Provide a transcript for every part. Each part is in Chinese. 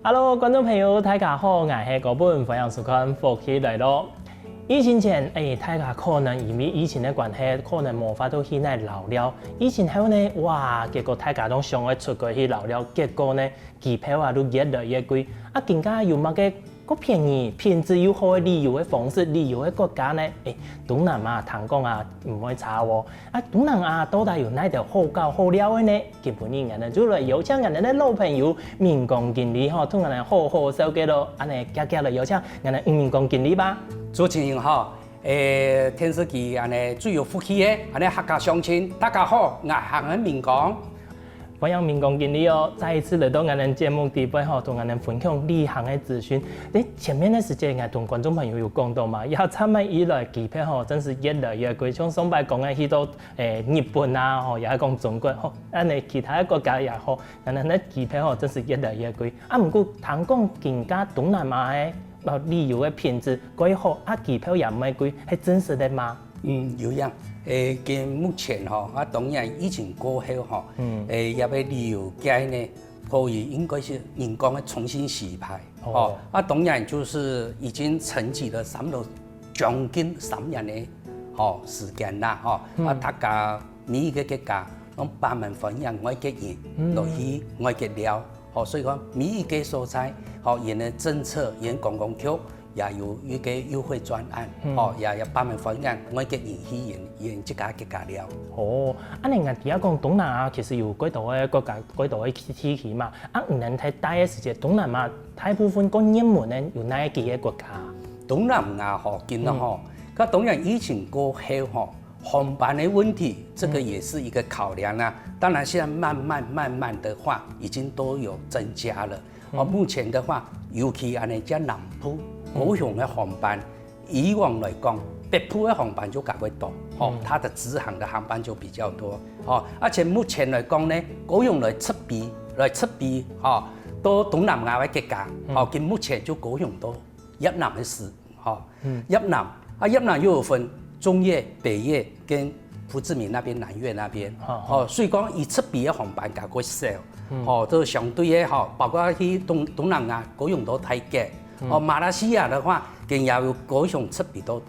Hello， 观众朋友，大家好，我是高本，欢迎收看《福气来咯》。疫情前，大家可能因为疫情的关系，可能无法度去那留了。疫情后呢，哇，结果大家都想要出国去留了，结果呢，机票啊都越来越贵，啊，更加有乜嘅个便宜、品质又好的旅游的方式、旅游的国家呢？东南亚听讲啊，唔会差喎。啊，东南亚到底有哪条好搞好料的呢？今日我哋就来邀请我哋的老朋友民工经理同我哋好好小介咯，安尼加来邀请我哋民工经理吧。主持人好，电视机安尼最有福气的，安尼客家乡亲，大家好，我係民工。欢迎民工经理哦，再一次来到我们节目底部同我们分享旅行的资讯。前面的时间我同观众朋友有讲到嘛，要参以来机票真是越来越贵，像上摆讲的去到日本啊，也係讲中国，安尼其他国家也好，咱的机票真是越来越贵。啊，不过听讲更加东南亚的旅游的品质改好，啊机票也唔係貴，係真實的嗎？有樣。跟目前當然疫情過後也要旅遊界呢，可以應該是人工的重新洗牌。當然就是已經沉寂了將近3年的時間啦。大家每一個國家攏把門分享外國人落去外國了。所以講每一個所在，人的政策、人觀光局。也有一個優惠專案，也有把門分享外國人去演這家國家了。安尼我哋而家講東南亞其實有幾多個國家、幾多個地區嘛？唔能睇大嘅時節，東南亞大部分講熱門嘅有哪幾個國家？東南亞見到咁當然疫情過後航班的問題，這個也是一個考量啦。當然現在慢慢的話，已經都有增加了。目前的話，尤其安尼在南部。高雄的航班，以往來講，北部的航班就較為多，它的直航的航班就比較多，而且目前來講呢，高雄來出邊，到東南亞的國家，跟目前就高雄到越南的事，越南又有分中越、北越跟胡志明那邊、南越那邊，所以講以出邊的航班較為少，都相對的包括去東南亞，高雄到泰國。馬來西亞的話，更也有高雄出邊到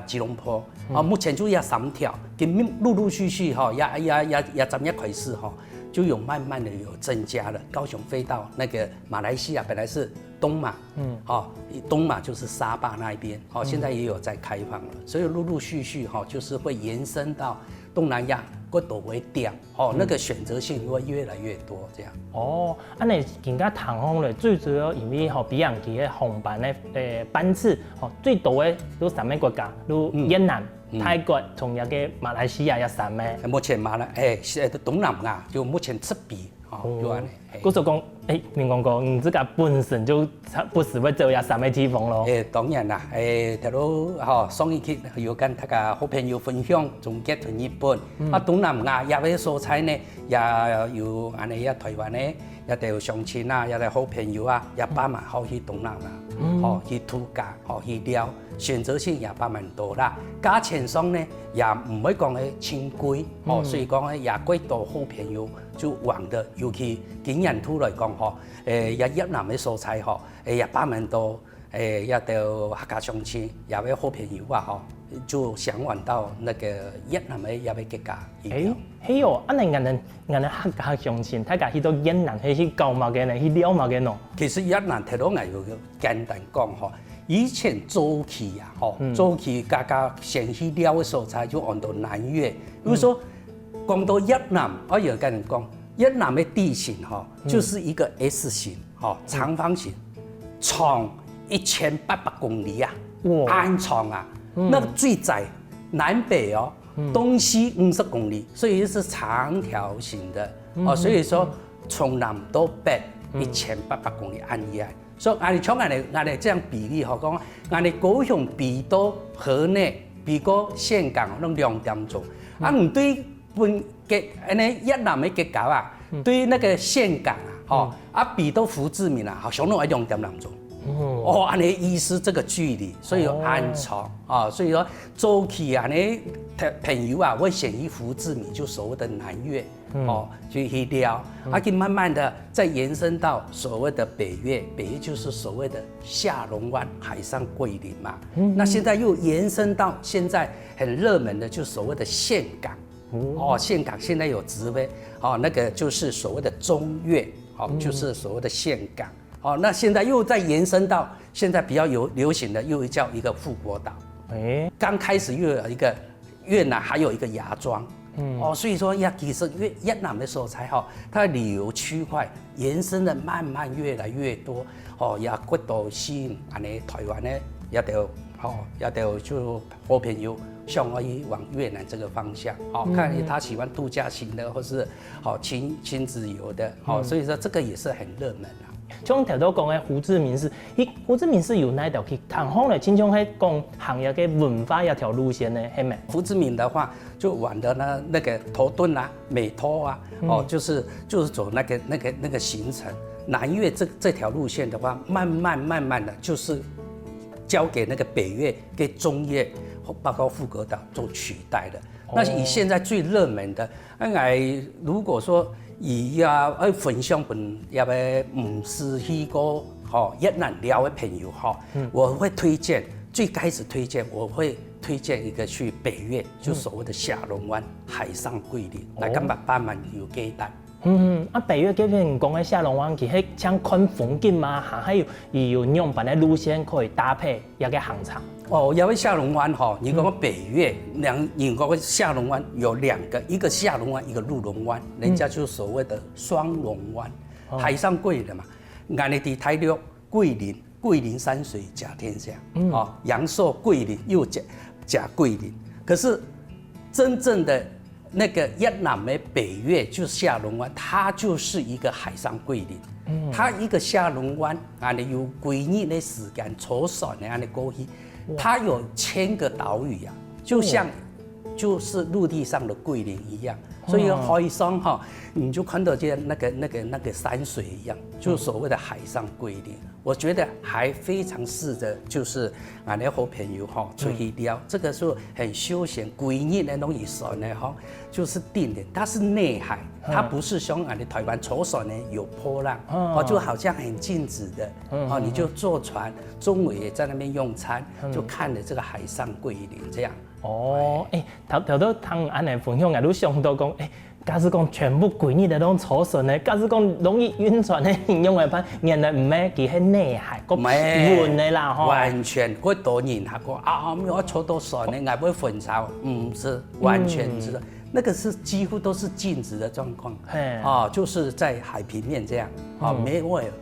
吉隆坡，目前就有3條，跟陸續也怎麼回事就有慢慢的有增加了。高雄飛到那個馬來西亞本來是東馬，東馬就是沙巴那一邊，現在也有在開放了，所以陸續就是會延伸到東南亞。各多為點，那個選擇性會越來越多，這樣。安尼更加航空咧，最主要因為比洋機嘅航班咧，班次最多嘅都3個國家，如越南、泰國，同一個馬來西亞也3個。目前東南亞就目前出邊，就安尼。嗰時講，民工哥，你自家本身就不是會走也3個地方咯。當然啦，睇到上一期有跟大家好朋友分享中國同日本，東南亞也有所在呢，也有安尼也台灣呢，也有鄉親啊，也有好朋友啊，也把蠻好去東南亞，去度假，去聊，選擇性也把蠻多啦。價錢上呢，也唔會講係輕貴，所以講也幾多好朋友就玩得，尤其景人圖來講也越南嘅所在也把蠻多，也有客家鄉親，也有好朋友啊就想玩到那個越南嘅一個國家。係哦，安尼我哋客家鄉親，大家去到越南去搞嘛嘅呢，去撩嘛嘅喏。其實越南睇到我有簡單講以前早期早期大家先去撩嘅所在就按到南越。比如說講到越南，我有跟人講，越南嘅地形就是一個 S 型長方形，長1800公里啊，安長啊。那個最窄，南北東西50公里，所以是長條形的。所以說從南到北1800公里按一按。所以我哋這樣比例講，我哋高雄比到河內，比到峴港攏2點鐘。唔對越南嘅國家啊，對那個峴港比到胡志明啊，上攏係2點鐘。哦，安尼医师这个距离，所以有安床啊，所以说周期啊，呢朋友啊会选一胡志明，就所谓的南越哦，去撩，去慢慢的再延伸到所谓的北越，北越就是所谓的下龙湾、海上桂林嘛。那现在又延伸到现在很热门的，就所谓的岘港。哦，岘港现在有直飞，哦，那个就是所谓的中越，哦，就是所谓的岘港。哦，那现在又在延伸到现在比较流行的，又叫一个富国岛。刚开始又有一个越南，还有一个芽庄。哦，所以说其实越南的时候才好，它的旅游区块延伸的慢慢越来越多。哦，也骨度吸引安尼台湾呢，也得就好朋友向往越南这个方向。哦，看他喜欢度假型的，或是亲子游的。哦，所以说这个也是很热门啊。像头都讲的胡志明市，胡志明市有哪条去看好呢？亲像迄讲行业嘅文化一条路线呢，系咪？胡志明的话，就往的那个头顿啊、美托啊，哦，就是走那个行程。南越这条路线的话，慢慢的就是交给那个北越跟中越，包括富国岛做取代的。那以现在最热门的，如果说分享本也不是去过越南料的朋友我会推荐，最开始推荐我会推荐一个去北越，就所谓的下龙湾、海上桂林，来咁慢慢有鸡蛋。北越嗰邊講嘅下龍灣，其實像看風景嘛，還有用版的路線可以搭配一個行程。哦，因為下龍灣你講北越你講下龍灣有兩個，一個下龍灣，一個鹿龍灣，人家就所謂的雙龍灣，海上桂林嘛，俺哋啲台六桂林山水甲天下，陽朔桂林又甲桂林，可是真正的那個越南的北越就是下龍灣，它就是一個海上桂林。它一個下龍灣，俺哋有幾年的時間坐船的，俺哋過去，它有1000個島嶼啊，就像就是陸地上的桂林一樣。所以海上你就看到這那個山水一樣，就是所謂的海上桂林。我覺得還非常適合，就是俺哋好朋友出去撩，這個是很休閒，幾日的東西船呢就是定點，它是內海，它不是像俺哋台灣坐船呢有波浪，就好像很靜止的，你就坐船，中午也在那邊用餐，就看着這個海上桂林這樣。頭都聽安尼分享，我都想到講，假使講全部幾日的攏坐船呢，假使講容易暈船的形容嘅版，原來唔係佢係內海個遠的啦，完全嗰多人嚇講我坐到船呢，我會瞓着，唔是完全是。那個是幾乎都是靜止的狀況，就是在海平面這樣，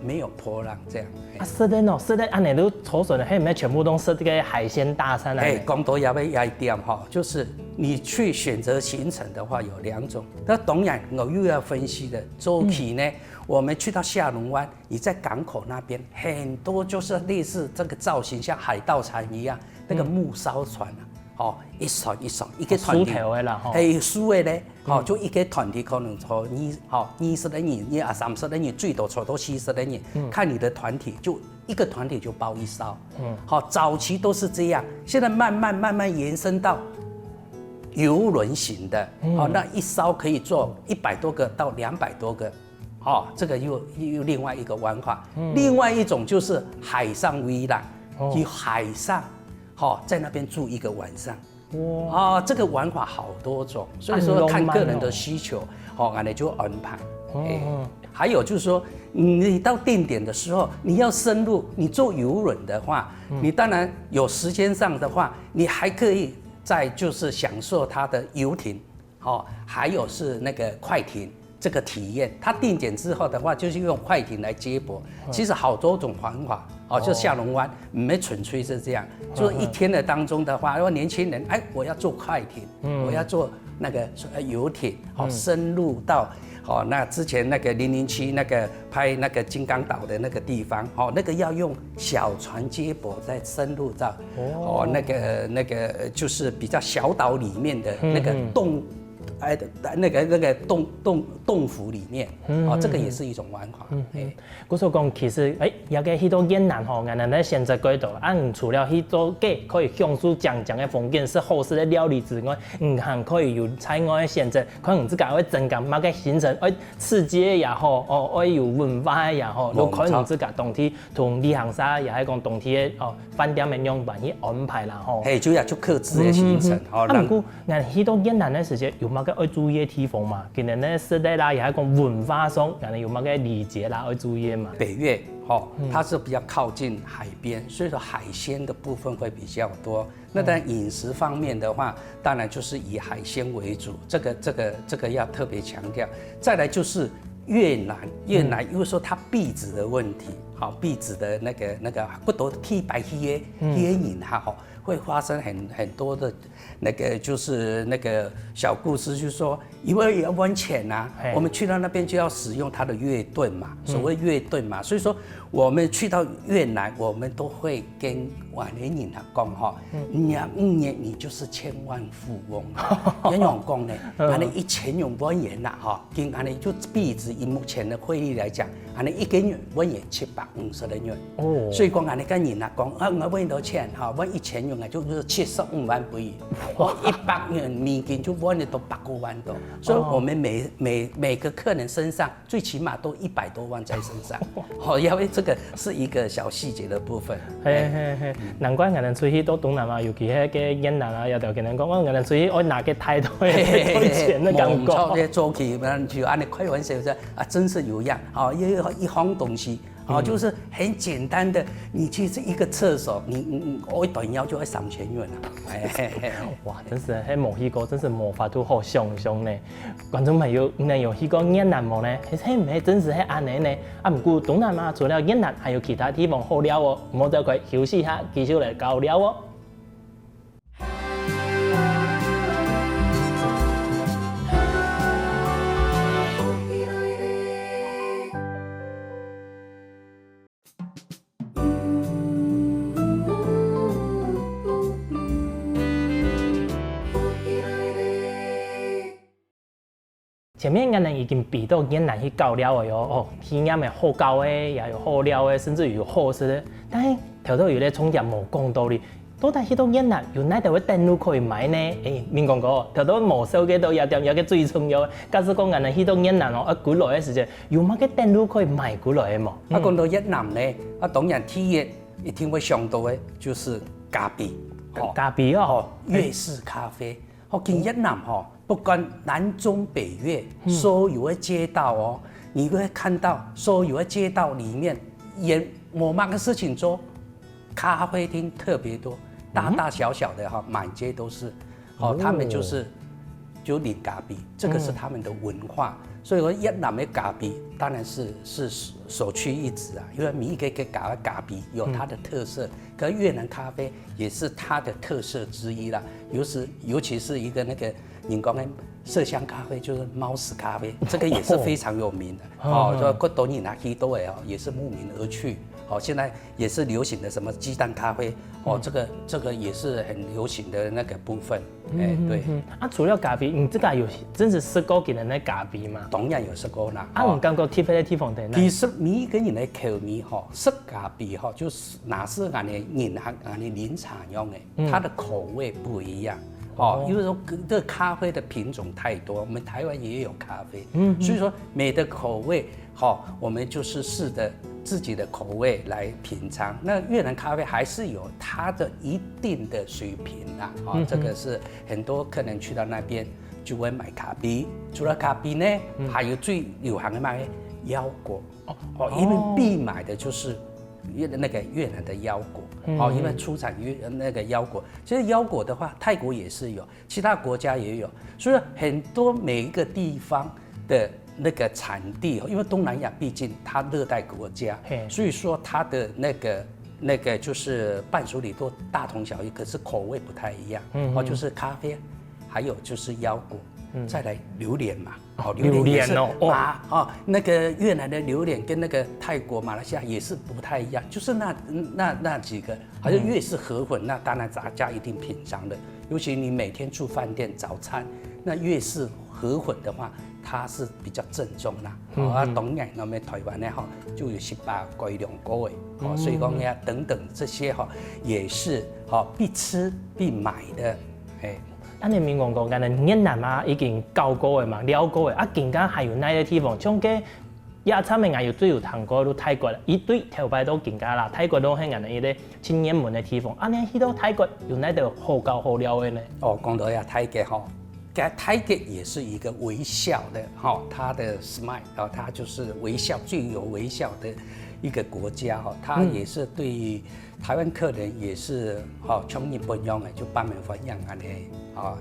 沒有波浪這樣。是的，安尼都坐船的，係唔係全部都是這個海鮮大餐啊？講到有一點就是你去選擇行程的話有2種，那當然我又要分析的周期呢，我們去到下龍灣，你在港口那邊很多就是類似這個造型，像海盜船一樣，那個木燒船一船一個團體，輸的咧，就一個團體可能坐20個人，30個人，最多坐到40個人，看你的團體，就一個團體就包一艘。早期都是這樣，現在慢慢延伸到遊輪型的，那一艘可以坐100多個到200多個，這個又另外一個玩法。另外一種就是海上微浪，去海上。在那邊住1個晚上，這個玩法好多種，所以說看個人的需求，俺哋就安排。還有就是說，你到定點的時候，你要深入，你坐遊輪的話，你當然有時間上的話，你還可以再就是享受它的遊艇，還有是那個快艇。這個體驗，它定點之後的話，就是用快艇來接駁。其實好多種方法，就下龍灣唔係純粹是這樣，就是一天的當中的話，如果年輕人，我要坐快艇，我要坐那個遊艇，深入到，那之前那個007那個拍那個金剛島的那個地方，那個要用小船接駁，再深入到，那個就是比較小島裡面的那個那个洞府里面，这个也是一种玩法。我所讲其实也个许多越南吼，俺在选择轨道，除了许多个可以享受讲的风景是好吃的料理之外，还可以有菜外的选择，可能自家会增加某个行程，刺激也好，有文化也好，都可能自家当天同旅行社也系讲当天的饭店的样板去安排啦吼。就要做克制的行程。不过俺许多越南的时间有某个要注意的地方嘛？今年呢，时代啦，也系讲文化上，俺有某个礼节啦要注意嘛？北越它是比较靠近海边，所以说海鲜的部分会比较多。那当然饮食方面的话，当然就是以海鲜为主，这个要特别强调。再来就是越南，因为说它币值的问题，币值的那个不多去白鱼饮哈，会发生很多的那个就是那个小故事，就是说因为要温泉啊，我们去到那边就要使用它的越盾嘛，所谓越盾嘛，所以说我们去到越南，我们都会跟外人讲你就是千万富翁，怎样讲呢？1000元温元呐，跟就币值以目前的汇率来讲，一根温元750元。所以讲跟人讲我温多钱温1000元就是75万币，100元美金就温了都8个万多。所以我们每个客人身上最起码都100多万在身上，因为这个是一个小细节的部分。难怪俺出去到东南亚，尤其係嘅越南啊，有條跟人講，我俺出去我拿個太多錢的感覺。冇錯，做起就按你開玩笑啫，真是有樣一項東西。就是很简单的，你其实一个厕所，你我一短腰就要3000元了。哇，真是喺冇去過，真是冇法度好想象呢。觀眾朋友，你有去過越南冇呢？係唔係真是係安尼呢？不過東南亞除了越南，還有其他地方好料哦。唔好再佢休息下，繼續嚟搞料哦。前面俺哋已經比到越南去搞料嘅喲，體驗嘅好高嘅，也有好料嘅，甚至於有好食嘅。但係頭頭有啲重點冇講到哩，到底去到越南有哪條嘅登錄可以買呢？免講過，頭頭冇收嘅到有點有個最重要嘅，假使講俺哋去到越南過來嘅時間，有乜嘅登錄可以買過來嘅冇？講到越南呢，當然第一定會想到嘅就是咖啡，咖啡越式咖啡。見越南不管南中北越，所有的街道你會看到所有的街道裡面，也某個事情做，咖啡廳特別多，大大小小的滿街都是，他們就飲咖啡，這個是他們的文化。所以說越南的咖啡當然是首屈一指啊，因為每一個咖啡有它的特色，可越南咖啡也是它的特色之一啦。尤其是一個那個你講的麝香咖啡，就是貓屎咖啡，這個也是非常有名的所以很多人去都也是慕名而去。現在也是流行的什麼雞蛋咖啡這個也是很流行的那個部分。對。除了咖啡，你這個有真是試過嘅人的咖啡嗎？當然有試過啦。我感覺特別的地方在哪？其實每一個人的口味試咖啡就是哪是俺的銀行俺的臨場用的，它的口味不一樣。因為說這個咖啡的品種太多，我們台灣也有咖啡，所以說每的口味我們就是試着自己的口味來品嘗。那越南咖啡還是有它的一定的水平啦，這個是很多客人去到那邊就會買咖啡。除了咖啡呢，還有最流行的賣腰果，因為必買的就是越南的腰果，因為出產於那個腰果。其實腰果的話，泰國也是有，其他國家也有，所以很多每一個地方的那個產地，因為東南亞畢竟它熱帶國家，所以說它的那個就是伴手禮都大同小異，可是口味不太一樣。就是咖啡，還有就是腰果。再來榴蓮嘛，榴蓮那個越南的榴蓮跟那個泰國、馬來西亞也是不太一樣，就是那幾個，好像越是河粉，那當然大家一定品嘗的。尤其你每天住飯店早餐，那越是河粉的话，它是比较正宗啦。当然我们台湾呢就有18个2个的，所以讲呀等等这些也是必吃必买的。咱的民讲讲，咱的越南啊已经9个月嘛，2个月啊，更加还有哪个地方？像个亚参的也有最有谈过都泰国啦，一堆头摆都更加啦，泰国都很人的一个青年门的地方。你去到泰国有哪个好高好料的呢？讲到呀泰国泰国也是一个微笑的它的 smile 它就是微笑最有微笑的一个国家它也是对于台湾客人也是像日本样的就班门分样安尼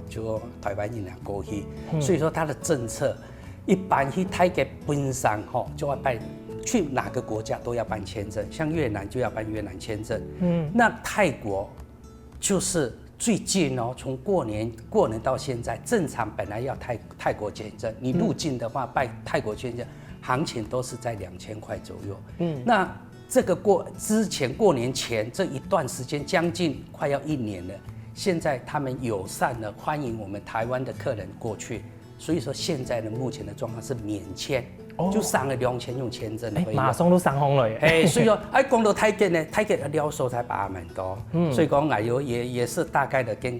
就台湾人过去，所以说它的政策一般去泰国本身就要办去哪个国家都要办签证，像越南就要办越南签证，那泰国就是最近从过年到现在，正常本来要泰国签证，你入境的话办泰国签证，行情都是在2000块左右。那这个之前过年前这一段时间，将近快要1年了，现在他们友善的欢迎我们台湾的客人过去，所以说现在的目前的状况是免签。就省了2000用签证的费用，马上都上红了耶！所以说，讲到泰国呢，泰国的了数才8万多，所以讲也是大概的跟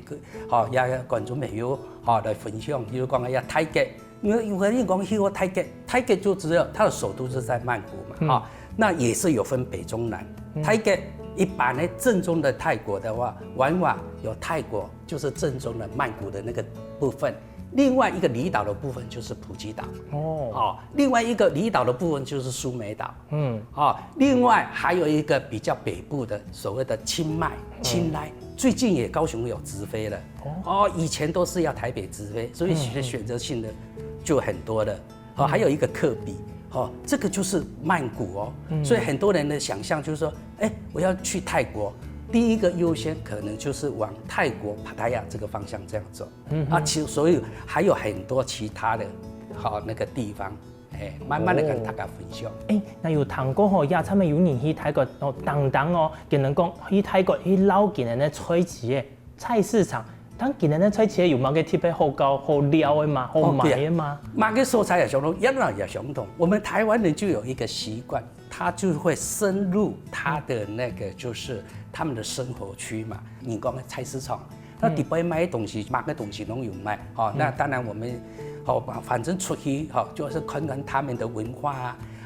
也观众朋友来分享，比如讲泰国，有个人讲去过泰国就只有它的首都是在曼谷嘛，那也是有分北中南，泰国一般呢正宗的泰国的话，往往有泰国就是正宗的曼谷的那个部分。另外一个离岛的部分就是普吉岛，另外一个离岛的部分就是苏梅岛，另外还有一个比较北部的所谓的清迈、清莱，最近也高雄有直飞了，以前都是要台北直飞，所以选择性的就很多了，还有一个克比，这个就是曼谷所以很多人的想象就是说，我要去泰国。第一个优先可能就是往泰国帕塔亚这个方向这样走，所以还有很多其他的那个地方，慢慢的跟大家分享。那有谈过亚参们有人去泰国等，跟人讲去泰国去老近的那菜市的菜市场，但今日那菜市有冇个特别好高好料的嘛，好买的嘛？买个蔬菜也相同，一样也相同。我们台湾人就有一个习惯，他就会深入他的那个就是他们的生活区嘛。你讲的菜市场，那底边买东西，买个东西都有卖。那当然我们反正出去就是看看他们的文化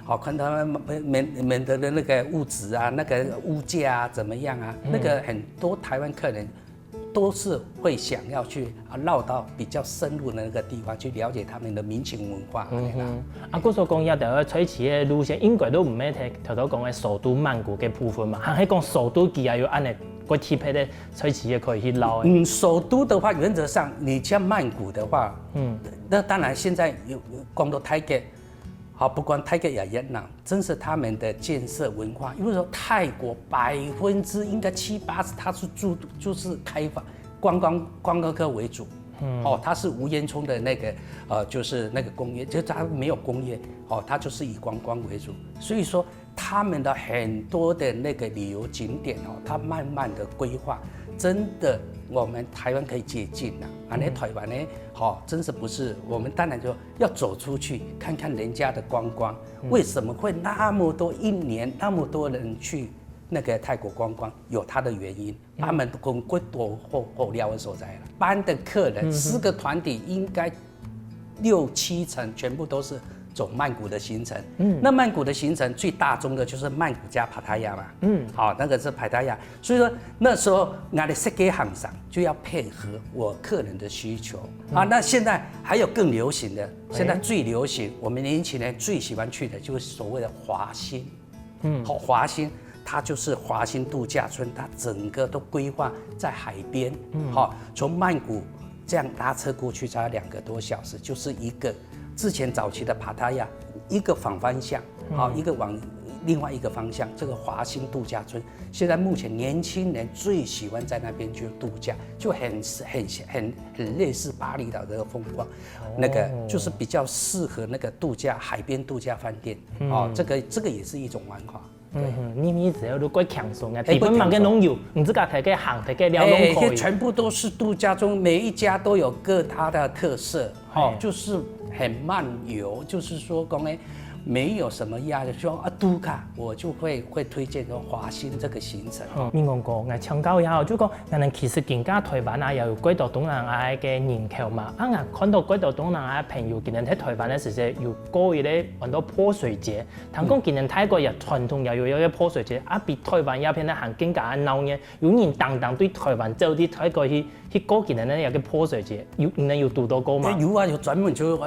啊。看他们的那个物质啊，那个物价啊怎么样啊？那个很多台湾客人都是会想要去绕到比较深入的那个地方去了解他们的民情文化。我所讲也条菜市的路线，应该都唔咩睇头头讲的首都曼谷嘅部分嘛，还係講首都佢也有安尼個特別的菜市也可以去撈的。首都的話，原則上你像曼谷的話，那當然現在有講到泰國。不管泰國也越南，真是他們的建設文化。因為說泰國應該7、80%，它是就是開發觀光客為主。它是吳彥聰的那個就是那個工業，就它沒有工業，它就是以觀光為主。所以說他們的很多的那個旅遊景點它慢慢的規劃，真的我們台灣可以接近啦。台灣呢，真是不是我們當然就要走出去看看人家的觀光，為什麼會那麼多一年那麼多人去那個泰國觀光，有它的原因。他們跟國多好料的所在啦，班的客人4個團體應該6、7成全部都是走曼谷的行程。那曼谷的行程最大宗的就是曼谷加帕塔亚嘛。那个是帕塔亚。所以说那时候我的设计行上就要配合我客人的需求。那现在还有更流行的，现在最流行，我们年轻人最喜欢去的就是所谓的华欣。华欣。它就是华欣度假村，它整个都规划在海边。从曼谷这样搭车过去才2个多小时，就是一个之前早期的帕塔亚，一个反方向，一个往另外一个方向。这个华欣度假村，现在目前年轻人最喜欢在那边去度假，就很类似巴厘岛的风光，那个就是比较适合那个度假海边度假饭店。这个也是一种玩法。你们只要都怪强壮啊，基本上个拢有，唔只个睇个行睇个了拢可以。全部都是度假中，每一家都有各它的特色，就是很慢游，就是说讲哎。没有什么压力，说啊度假，我就会推荐说华兴这个行程。你讲过，我请教一下，就讲，人其實更加台灣啊，又有幾多東南亞嘅人口嘛。啊，我看到幾多東南亞朋友，今年喺台灣嘅時候有過一啲很多潑水節。聽講今年泰國又傳統又有一個潑水節，啊比台灣一片咧行更加鬧熱，有人當對台灣走啲泰國去過今年咧有個潑水節，有讀到過嗎？有啊，有專門就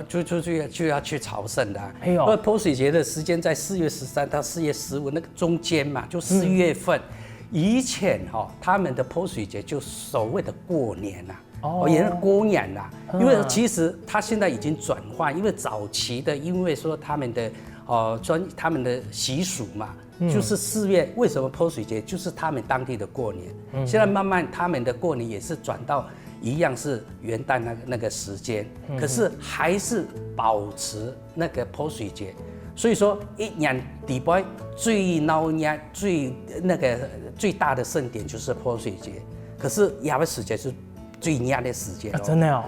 要去朝聖的。因為潑水節的時間在4月13到4月15那個中間嘛，就4月份。以前他們的潑水節就所謂的過年啦，也是過年啦。因為其實他現在已經轉換，因為早期的因為說他們的他們的習俗嘛，就是4月為什麼潑水節，就是他們當地的過年。現在慢慢他們的過年也是轉到一樣是元旦那個時間，可是還是保持那個潑水節。所以說一年底部最鬧熱、最大的盛典就是潑水節，可是亞洲時間是最熱的時間。真的哦。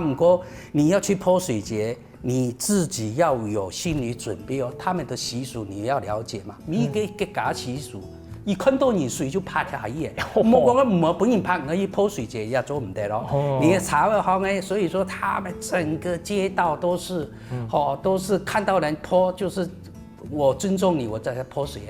不過你要去潑水節，你自己要有心理準備哦。他們的習俗你要了解嘛，每個家習俗。一看到你水就拍下嘢，我講唔係本人拍，我一潑水節也做唔得咯。你查了好誒，所以說他們整個街道都是，都是看到人潑就是我尊重你，我在潑水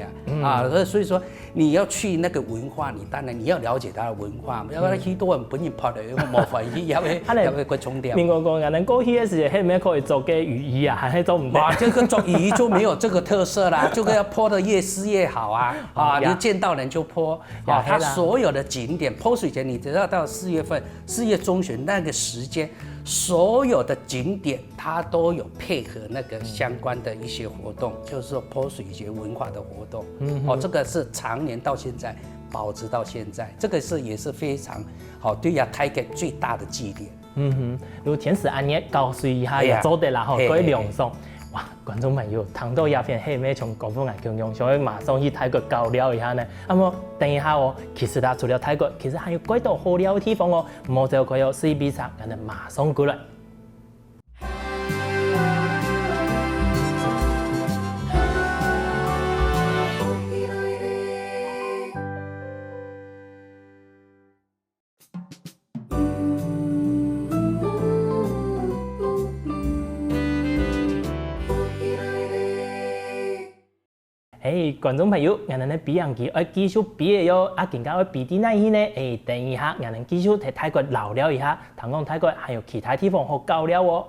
所以說你要去那個文化，你當然你要了解它的文化，要不然很多人本人潑的，冇法去，有個重點。民國講人過去嘅時候，係咪可以做嘅雨衣啊？還係做唔得？這個做雨衣就沒有這個特色啦，這個要潑得越濕越好啊！你見到人就潑它所有的景點潑水節，你只要到4月份，4月中旬那個時間。所有的景點，它都有配合那個相關的一些活動，就是說潑水節文化的活動。這個是常年到現在保持到現在，這個是也是非常對亞泰國最大的祭典。如果天時暗夜告訴一下也做得啦，各位涼爽。哇，觀眾朋友，聽到鴉片係咩從廣府眼強用，所以馬上去泰國交流一下呢。咁麼等一下其實除了泰國，其實還有幾多好料嘅地方哦。冇就佢有CB場，咁就馬上過來。觀眾朋友，我哋呢比人機，繼續比嘅喲，更加比啲哪去呢？等一下，我哋繼續喺泰國聊聊一下，談講泰國還有其他地方好搞料哦。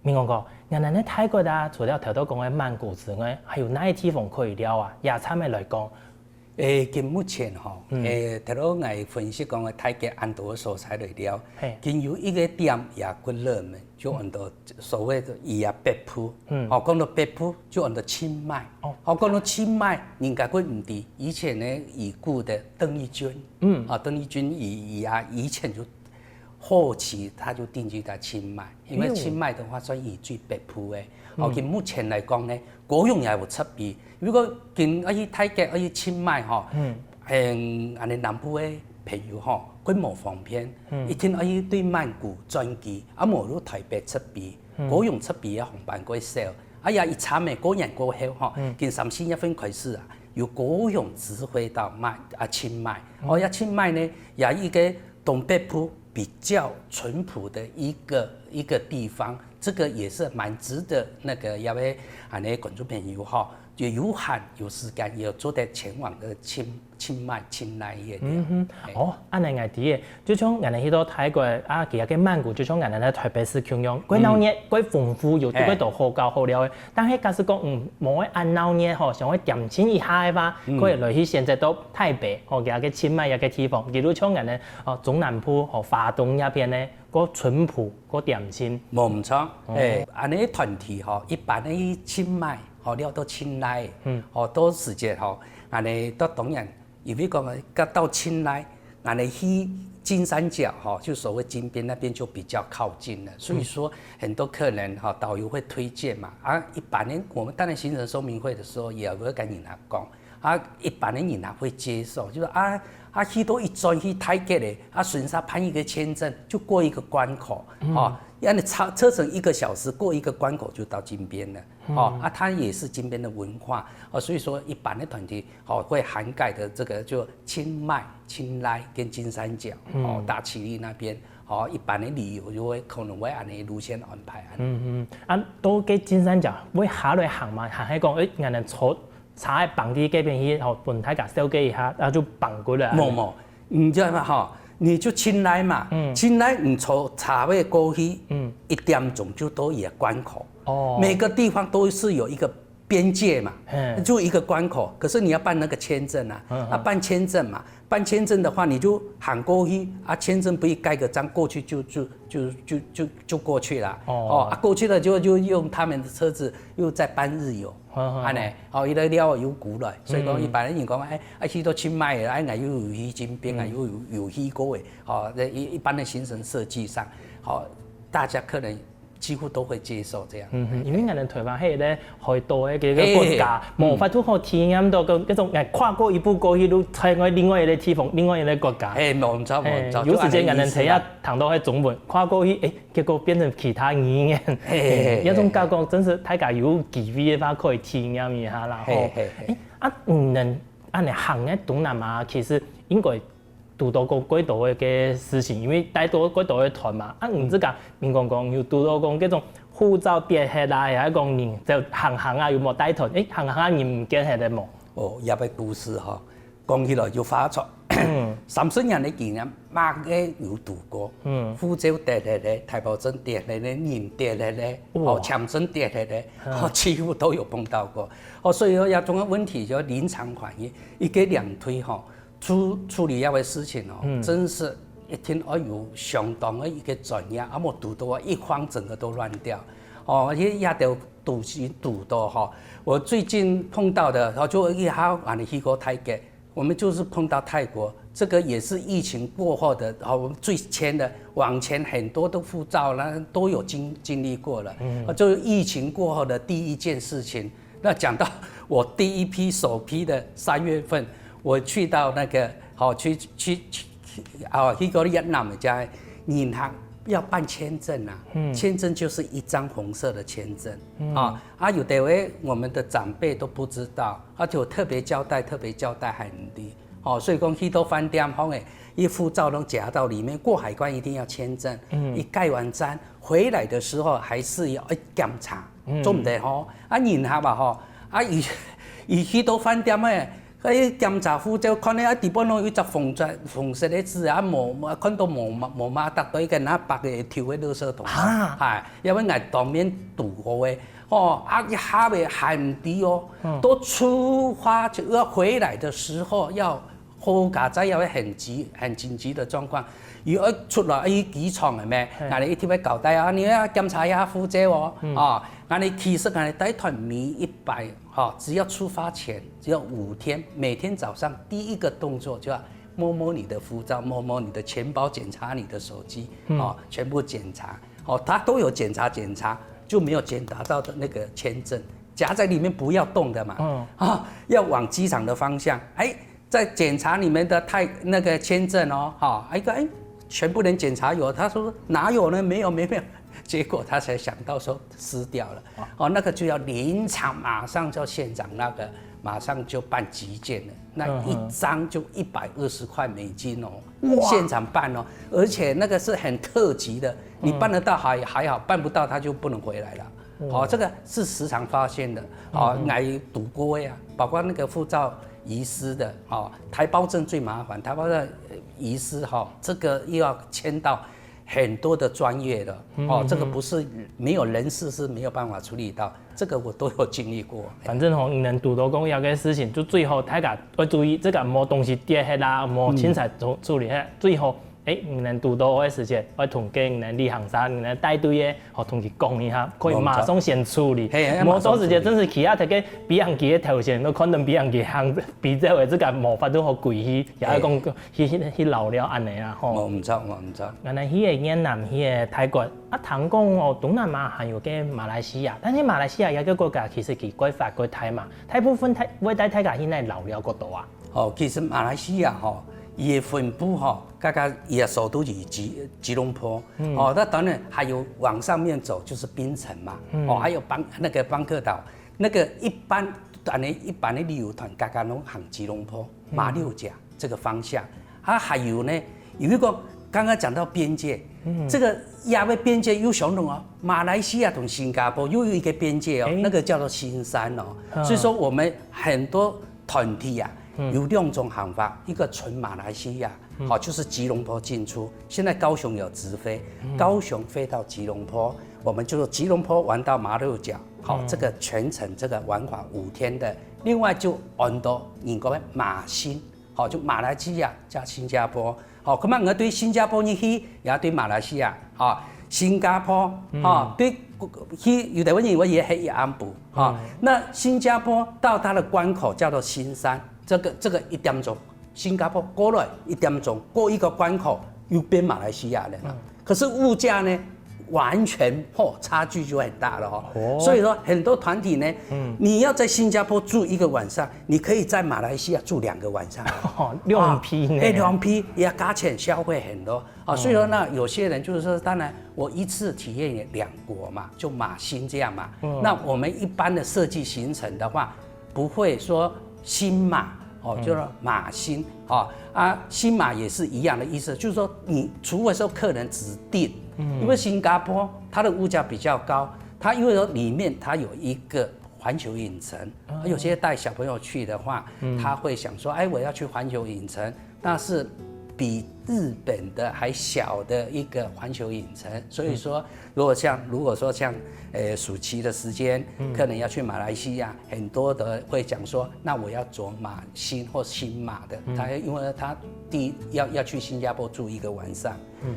明講過，我哋喺泰國啊，除了頭頭講嘅曼谷之外，還有哪啲地方可以聊啊？野餐嘅來講，今目前頭頭我分析講嘅泰國很多所在來聊，今有一個點也夠熱門。就很多所謂的北埔，講到北埔就很多清邁，講到清邁應該佢唔知以前呢已故的鄧麗君，鄧麗君以前就後期他就定居在清邁，因為清邁的話算以最北埔嘅，佢目前來講呢，嗰樣也有差別。如果見泰國清邁南部嘅朋友佢冇方便，一天對曼谷轉機，冇到台北出邊，嗰樣出邊嘅航班嗰少，一慘嘅嗰人過後見31分開始由嗰樣直飛到清邁，清邁呢有一個東北部比較淳樸的一個地方，這個也是蠻值得那個要俾觀眾朋友有閒有時間也有做得前往的清邁嘅。安尼係啲嘅，就像我哋去到泰國其實嘅曼谷，就像我哋喺台北市咁樣，佢鬧熱，佢豐富又對佢度好搞好料嘅。但係假使講冇按鬧熱想去點錢一下嘅話，佢來去選擇到台北其實嘅清邁一個地方，例如像我哋中南部華東一邊咧，個淳樸個點錢。冇唔錯，安尼團體一般喺清邁。了到清萊，多時間安尼到當然，因為講到清萊，安尼去金三角就所謂金邊那邊就比較靠近了，所以說很多客人導遊會推薦嘛。一般呢，我們當然行程說明會的時候也會跟人家講，一般的人会接受，就是许多一转去泰国的，顺沙办一个签证就过一个关口，让你车程1个小时过一个关口就到金边了，它也是金边的文化，所以说一般的团体会涵盖的这个就清迈、清莱跟金三角，大崎里那边。一般的旅游就会可能会按你路线安排。都给金三角会下来行嘛，行喺讲，人哋坐喺房地嗰邊去，本大家小機一下，然後就綁過來。冇，你知道嘛？你就清萊嘛，清萊你從茶位過去，1點鐘就到一個關口。每個地方都是有一個邊界嘛，就一個關口。可是你要辦那個簽證啊，辦簽證嘛。辦簽證的話，你就喊過去，簽證不一蓋個章過去就過去了。過去了就用他們的車子又再辦日遊，安尼，伊個了有古來，所以講一般人講，去到清邁的，又去金邊又去過的，一般的行程設計上，大家可能幾乎都會接受這樣。因為人哋台灣係咧好多嘅個國家，無法度可體驗到嗰種跨過一步過去都喺另外一個地方、另外一個國家。冇錯，有時間人哋睇下談到係中文，跨過去，結果變成其他語言。一種感覺真是大家有機會嘅話可以體驗一下啦。唔能按你行喺東南亞，其實應該拄到過幾多嘅事情，因為帶到幾多嘅團嘛，唔知講民講要拄到講嗰種護照跌下來，又講人就行啊，有冇帶團？行啊，人唔見下嚟冇？有個故事講起來就發出，30年的經驗，馬嘅有拄過，護照跌下嚟，台胞證跌下嚟，人跌下嚟，簽證跌下嚟，幾乎都有碰到過。所以有一種問題就臨場反應，一個兩推處理一個事情真是一定要有相當的一個專業，冇拄到一方整個都亂掉。也都堵到我最近碰到的，就一下去過泰國，我們就是碰到泰國，這個也是疫情過後的，我們最前的往前很多的護照呢都有經歷過了，就是疫情過後的第一件事情。那講到我第一批首批的3月份。我去到那個去過越南的家銀行要辦簽證啊，簽證就是一張紅色的簽證有的位我們的長輩都不知道，就特別交代很低所以講去到飯店方面，一護照都夾到裡面，過海關一定要簽證，一蓋完章回來的時候還是要檢查，做唔得銀行嘛而去到飯店嘅。檢查護照，看你地方有一隻紅色的字看到冇馬達到一個那白嘅條嘅垃圾桶，因為我當面堵過嘅，一下嘅很低都出發就要回來的時候要好家仔有很緊急的狀況，如果出來機場係咩？我哋一定會交代你要檢查一下護照我哋其實我哋帶團每100只要出發前只要5天，每天早上第一個動作就要摸摸你的護照，摸摸你的錢包，檢查你的手機，全部檢查，他都有檢查，就沒有檢查到的那個簽證夾在裡面不要動的嘛，要往機場的方向，在檢查你們的那個簽證一個全部人檢查有，他說哪有呢？沒有。結果他才想到說撕掉了，那個就要臨場馬上叫縣長那個馬上就辦急件了，那一張就120塊美金現場辦而且那個是很特級的，你辦得到還好，辦不到他就不能回來了，這個是時常發現的，我堵過呀，包括那個護照遺失的，台胞證最麻煩，台胞證遺失這個又要簽到很多的專業的這個不是沒有人事是沒有辦法處理到，這個我都有經歷過。反正你能拄到講有個事情，就最後大家要注意，這個冇東西跌下啦，冇清彩處理下，最後你能拄到的时间，我同跟你能立行山，你能带队的，好同佢讲一下，可以马上先处理。冇多时间，真是其他睇嘅比人嘅头前，都可能比人嘅行，比这位这个毛发都好贵去，也係講去老了安尼啦吼。我唔知。原來迄個越南、迄個泰國談講哦，東南亞還有個馬來西亞，但是馬來西亞一個國家其實佢規劃過大嘛，大部分會帶大家現在老了嗰度啊。其實馬來西亞伊的分布伊的首都就是吉隆坡，那當然還有往上面走就是檳城嘛，還有邦克島，那個一般的旅遊團剛剛攏行吉隆坡、馬六甲這個方向，還有呢有一個剛剛講到邊界，這個亞洲邊界又相同哦，馬來西亞同新加坡又有一個邊界哦，那個叫做新山哦，所以說我們很多團體啊。有2種航法，一個純馬來西亞，就是吉隆坡進出。現在高雄有直飛，高雄飛到吉隆坡，我們就吉隆坡玩到馬六甲，這個全程這個玩法5天的。另外就玩到英國的馬新，就馬來西亞加新加坡，咁啊我對新加坡你去，也對馬來西亞，新加坡，對去有台灣人我也喺安部，那新加坡到它的關口叫做新山。這個1點鐘，新加坡過來1點鐘，過一個關口又變馬來西亞人了。可是物價呢，完全差距就很大了所以說很多團體呢，你要在新加坡住1個晚上，你可以在馬來西亞住2個晚上。兩批呢？2批也價錢消費很多所以說呢，有些人就是說，當然我一次體驗2國嘛，就馬新這樣嘛。那我們一般的設計行程的話，不會說新馬。就是馬新新馬也是一樣的意思，就是說你除非說客人指定，因為新加坡它的物價比較高，它因為說裡面它有一個環球影城，有些帶小朋友去的話，他會想說，我要去環球影城，那是比日本的還小的一個環球影城，所以說如果說像暑期的時間，可能要去馬來西亞，很多的會講說，那我要走馬新或新馬的，因為他要去新加坡住1個晚上，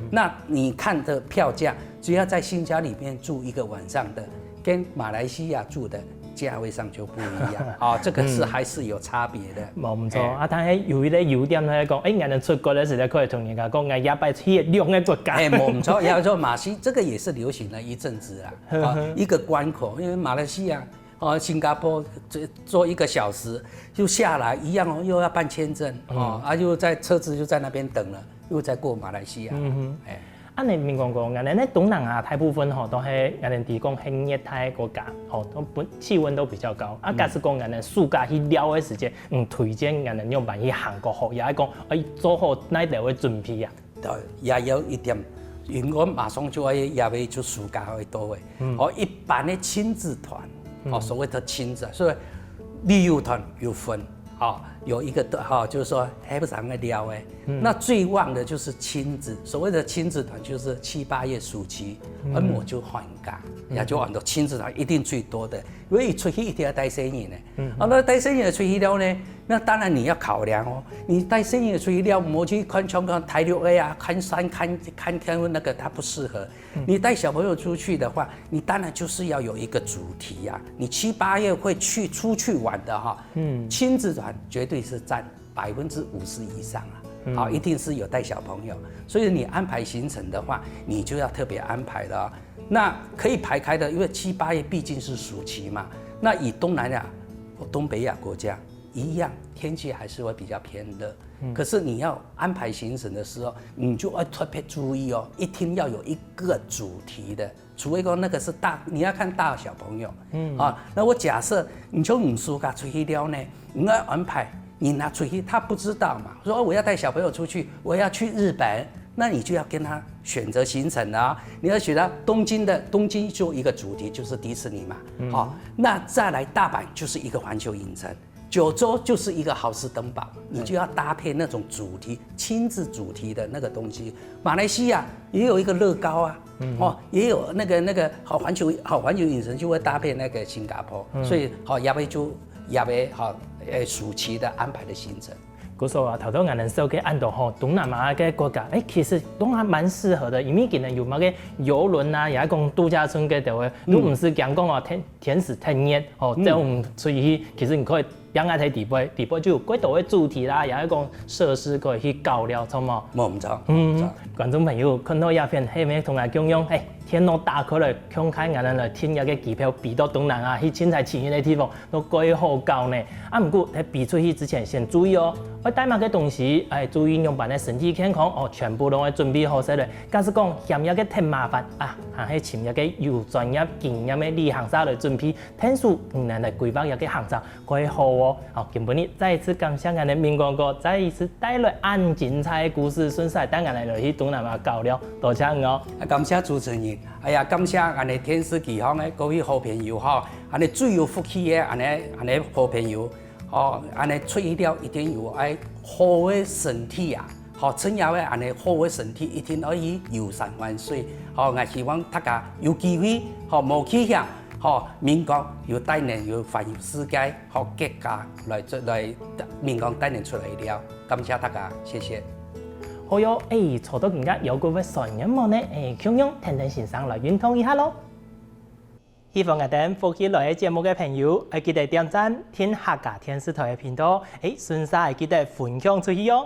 那你看的票價，只要在新加裡面住1個晚上的，跟馬來西亞住的價位上就不一樣，這個是還是有差別的。冇錯，但係有一個優點咧講，人哋出國嘅時候可以同人家講，我也拜去2個國家。冇錯，要說馬新，這個也是流行了一陣子啦，一個關口，因為馬來西亞、新加坡坐1個小時就下來一樣又要辦簽證，又在車子就在那邊等了，又再過馬來西亞。你明講過，人哋咧東南亞大部分都係人哋提供很熱帶國家，都氣溫都比較高。假使講人哋暑假去撩嘅時間，推薦人哋用辦去韓國學，也係講做好哪條嘅準備啊？對，也有一點，因為我馬上就也要做暑假去到嘅。一般的親子團，所謂的親子，所以旅遊團有分。有一個就是說還不常的撩那最旺的就是親子，所謂的親子團就是7、8月暑期，我就放假，也就按照親子團一定最多的，因為出去一定要帶生意呢。那帶生意出去了呢，那當然你要考量你帶生意出去了，我去看台六 A 看山看那個它不適合。你帶小朋友出去的話，你當然就是要有一個主題你7、8月會出去玩的親子團絕對是佔50%以上一定是有帶小朋友，所以你安排行程的話，你就要特別安排的那可以排開的，因為7、8月畢竟是暑期嘛。那以東南亞、東北亞國家一樣，天氣還是會比較偏熱。可是你要安排行程的時候，你就要特別注意一定要有一個主題的，除非說那個是你要看大小朋友。那我假設你從暑假出去了呢，你要安排你拿出去，他不知道嘛，說我要帶小朋友出去，我要去日本，那你就要跟他選擇行程你要選擇東京就一個主題就是迪士尼嘛，那再來大阪就是一個環球影城。九州就是一個好事登堡，你就要搭配那種主題、親子主題的那個東西。馬來西亞也有一個樂高也有那個好環球影城就會搭配那個新加坡，所以也會暑期的安排的行程。嗰時候啊，頭先我哋說嘅印度吼，東南亞嘅國家，其實都還蠻適合的，因為佢哋有乜嘅遊輪啊，也係講度假村嘅地方，都唔是講講哦天時太熱，哦，即係我們出去，其實你可以邊個睇地杯，地杯就有幾多嘅主題啦，也係講設施可以去搞了，錯冇？冇唔錯。觀眾朋友看到影片，係咪同我講用？天都打開來，看開我哋來聽一個機票，飛到東南亞去凊彩前嘅地方，都幾好搞呢。唔過喺飛出去之前，先注意哦，我帶埋嘅東西，注意用辦嘅身體健康哦，全部都會準備好曬嚟。假使講嫌一個太麻煩啊，還係請一個有專業經驗嘅旅行社來準備，聽說能嚟規劃一個行程，幾好哦。好，今日再一次感謝我哋明光哥，再一次帶來咁精彩嘅故事，順勢帶我哋去東南亞搞了，多謝我。感謝主持人。哎呀，感謝俺哋天時地方嘅各位好朋友哈，俺哋最有福氣嘅俺哋好朋友，哦，俺哋出去了一定有愛好嘅身體啊，好，趁有嘅俺哋好嘅身體一定可以遊山玩水，好，我希望大家有機會，好冇去向，好，民國有帶領有環遊世界，好國家來民國帶領出來了，感謝大家，謝謝。好喲，坐到更加有嗰位神音樂呢，強用聽聽先生來運動一下咯。希望我哋歡喜來節目嘅朋友，記得點讚、聽客家電視台嘅頻道，順勢記得分享出去喲。